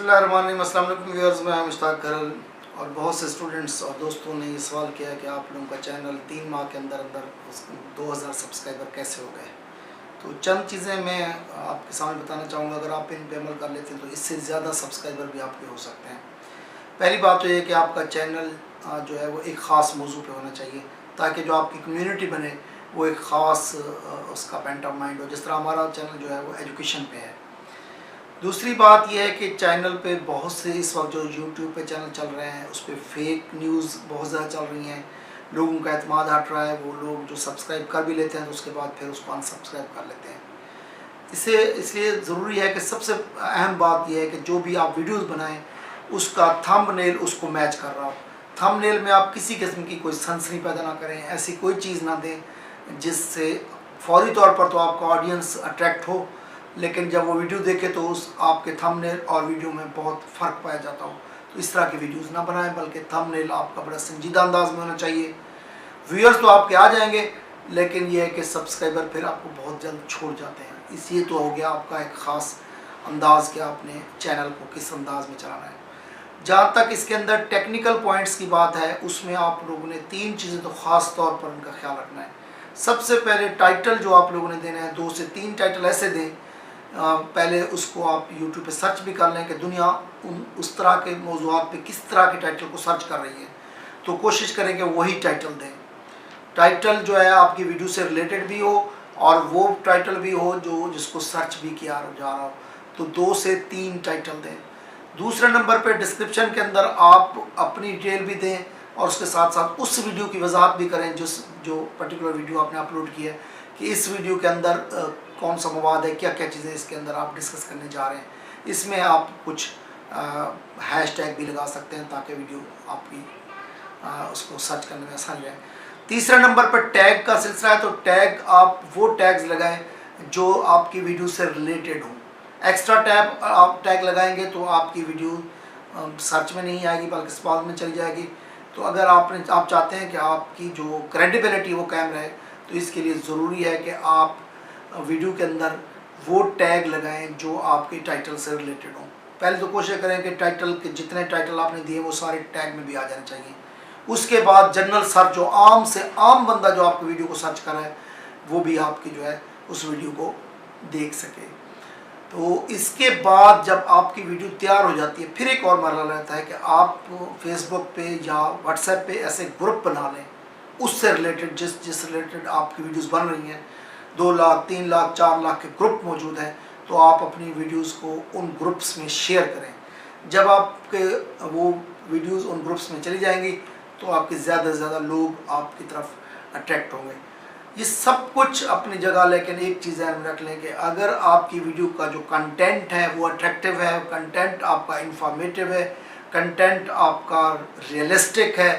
बिस्मिल्लाहिर्रहमानिर्रहीम। अस्सलाम वालेकुम व्यूअर्स, मैं मुश्ताक करल। और बहुत से स्टूडेंट्स और दोस्तों ने ये सवाल किया है कि आप लोगों का चैनल 3 माह के अंदर 2000 सब्सक्राइबर कैसे हो गए। तो चंद चीज़ें मैं आपके सामने बताना चाहूँगा। अगर आप इन पे अमल कर लेते हैं तो इससे ज़्यादा सब्सक्राइबर भी आपके हो सकते हैं। पहली बात तो ये कि आपका चैनल जो है वो एक ख़ास मौजू पे होना चाहिए, ताकि जो आपकी कम्युनिटी बने वो एक ख़ास उसका पेंट ऑफ माइंड हो। जिस तरह हमारा चैनल जो है वो एजुकेशन पे है। दूसरी बात यह है कि चैनल पे बहुत से इस वक्त जो यूट्यूब पे चैनल चल रहे हैं उस पर फेक न्यूज़ बहुत ज़्यादा चल रही हैं। लोगों का एतमाद हट रहा है। वो लोग जो सब्सक्राइब कर भी लेते हैं तो उसके बाद फिर उसको अनसब्सक्राइब कर लेते हैं। इसलिए ज़रूरी है कि सबसे अहम बात यह है कि जो भी आप वीडियोज़ बनाएं उसका थंबनेल उसको मैच कर रहा हो। थंबनेल में आप किसी किस्म की कोई सनसनी पैदा ना करें, ऐसी कोई चीज़ ना दें जिससे फौरी तौर पर तो आपका ऑडियंस अट्रैक्ट हो, लेकिन जब वो वीडियो देखे तो उस आपके थंबनेल और वीडियो में बहुत फ़र्क पाया जाता हो। तो इस तरह की वीडियोस ना बनाएं, बल्कि थंबनेल आपका बड़ा संजीदा अंदाज में होना चाहिए। व्यूअर्स तो आपके आ जाएंगे, लेकिन ये है कि सब्सक्राइबर फिर आपको बहुत जल्द छोड़ जाते हैं। इसलिए तो हो गया आपका एक ख़ास अंदाज़ कि आपने चैनल को किस अंदाज में चलाना है। जहाँ तक इसके अंदर टेक्निकल पॉइंट्स की बात है, उसमें आप लोगों ने 3 चीज़ें तो ख़ास तौर पर उनका ख्याल रखना है। सबसे पहले टाइटल जो आप लोगों ने देना है, 2 से 3 टाइटल ऐसे दें। पहले उसको आप YouTube पे सर्च भी कर लें कि दुनिया उस तरह के मौज़ूआत पे किस तरह के टाइटल को सर्च कर रही है, तो कोशिश करें कि वही टाइटल दें। टाइटल जो है आपकी वीडियो से रिलेटेड भी हो और वो टाइटल भी हो जो जिसको सर्च भी किया जा रहा हो। तो 2 से 3 टाइटल दें। दूसरे नंबर पे डिस्क्रिप्शन के अंदर आप अपनी डिटेल भी दें और उसके साथ साथ उस वीडियो की वजाहत भी करें जो पर्टिकुलर वीडियो आपने अपलोड की है, कि इस वीडियो के अंदर कौन सा मवाद है, क्या क्या चीज़ें इसके अंदर आप डिस्कस करने जा रहे हैं। इसमें आप कुछ हैशटैग भी लगा सकते हैं ताकि वीडियो आपकी उसको सर्च करने में आसान जाए। तीसरे नंबर पर टैग का सिलसिला है, तो टैग आप वो टैग्स लगाएं जो आपकी वीडियो से रिलेटेड हो। एक्स्ट्रा टैग आप टैग लगाएंगे तो आपकी वीडियो सर्च में नहीं आएगी बल्कि स्पॉट में चली जाएगी। तो अगर आप चाहते हैं कि आपकी जो क्रेडिबिलिटी वो कायम रहे, तो इसके लिए ज़रूरी है कि आप वीडियो के अंदर वो टैग लगाएं जो आपके टाइटल से रिलेटेड हों। पहले तो कोशिश करें कि टाइटल के जितने टाइटल आपने दिए वो सारे टैग में भी आ जाने चाहिए। उसके बाद जनरल सर्च, जो आम से आम बंदा जो आपकी वीडियो को सर्च कर रहा है वो भी आपकी जो है उस वीडियो को देख सके। तो इसके बाद जब आपकी वीडियो तैयार हो जाती है, फिर एक और मरहला रहता है कि आप फेसबुक पे या व्हाट्सएप पे ऐसे ग्रुप बना लें उससे रिलेटेड, जिस रिलेटेड आपकी वीडियोस बन रही हैं। 2 लाख 3 लाख 4 लाख के ग्रुप मौजूद हैं, तो आप अपनी वीडियोस को उन ग्रुप्स में शेयर करें। जब आपके वो वीडियोस उन ग्रुप्स में चली जाएंगी तो आपके ज़्यादा से ज़्यादा लोग आपकी तरफ अट्रैक्ट होंगे। ये सब कुछ अपनी जगह, लेकिन एक चीज़ ध्यान में रख लें कि अगर आपकी वीडियो का जो कंटेंट है वो अट्रैक्टिव है, कंटेंट आपका इंफॉर्मेटिव है, कंटेंट आपका रियलिस्टिक है,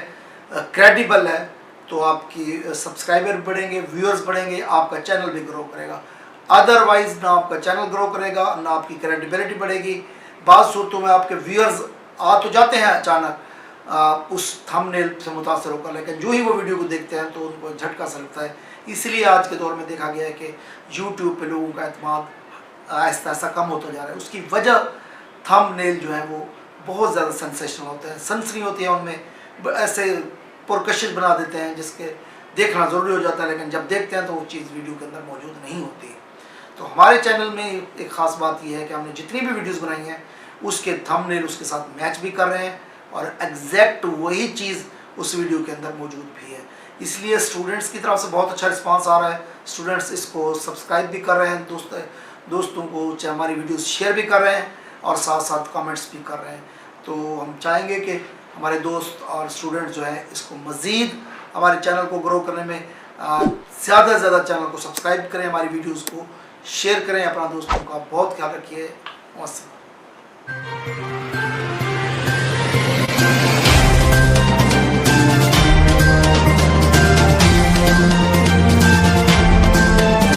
क्रेडिबल है, तो आपकी सब्सक्राइबर बढ़ेंगे, व्यूअर्स बढ़ेंगे, आपका चैनल भी ग्रो करेगा। अदरवाइज़ ना आपका चैनल ग्रो करेगा, ना आपकी क्रेडिबिलिटी बढ़ेगी। बाज़ सूरतों में आपके व्यूअर्स आ तो जाते हैं अचानक उस थंबनेल से मुतासर होकर, लेकिन जो ही वो वीडियो को देखते हैं तो उनको झटका सा लगता है। इसलिए आज के दौर में देखा गया है कि यूट्यूब पे लोगों का एतमाद आहिस्ता आहिस्ता कम होता जा रहा है। उसकी वजह थंबनेल जो है वो बहुत ज़्यादा सेंसेशनल होते हैं, सनसनी होती है उनमें, ऐसे पुरकशिश बना देते हैं जिसके देखना ज़रूरी हो जाता है, लेकिन जब देखते हैं तो वो चीज़ वीडियो के अंदर मौजूद नहीं होती। तो हमारे चैनल में एक ख़ास बात यह है कि हमने जितनी भी वीडियोज़ बनाई हैं उसके थंबनेल उसके साथ मैच भी कर रहे हैं और एग्जैक्ट वही चीज़ उस वीडियो के अंदर मौजूद भी है। इसलिए स्टूडेंट्स की तरफ से बहुत अच्छा रिस्पांस आ रहा है। स्टूडेंट्स इसको सब्सक्राइब भी कर रहे हैं, दोस्तों को हमारी वीडियोस शेयर भी कर रहे हैं और साथ साथ कमेंट्स भी कर रहे हैं। तो हम चाहेंगे कि हमारे दोस्त और स्टूडेंट्स जो है इसको मज़ीद हमारे चैनल को ग्रो करने में ज़्यादा से ज़्यादा चैनल को सब्सक्राइब करें, हमारी वीडियोज़ को शेयर करें, अपना दोस्तों का बहुत ख्याल रखिए। वस्सलाम।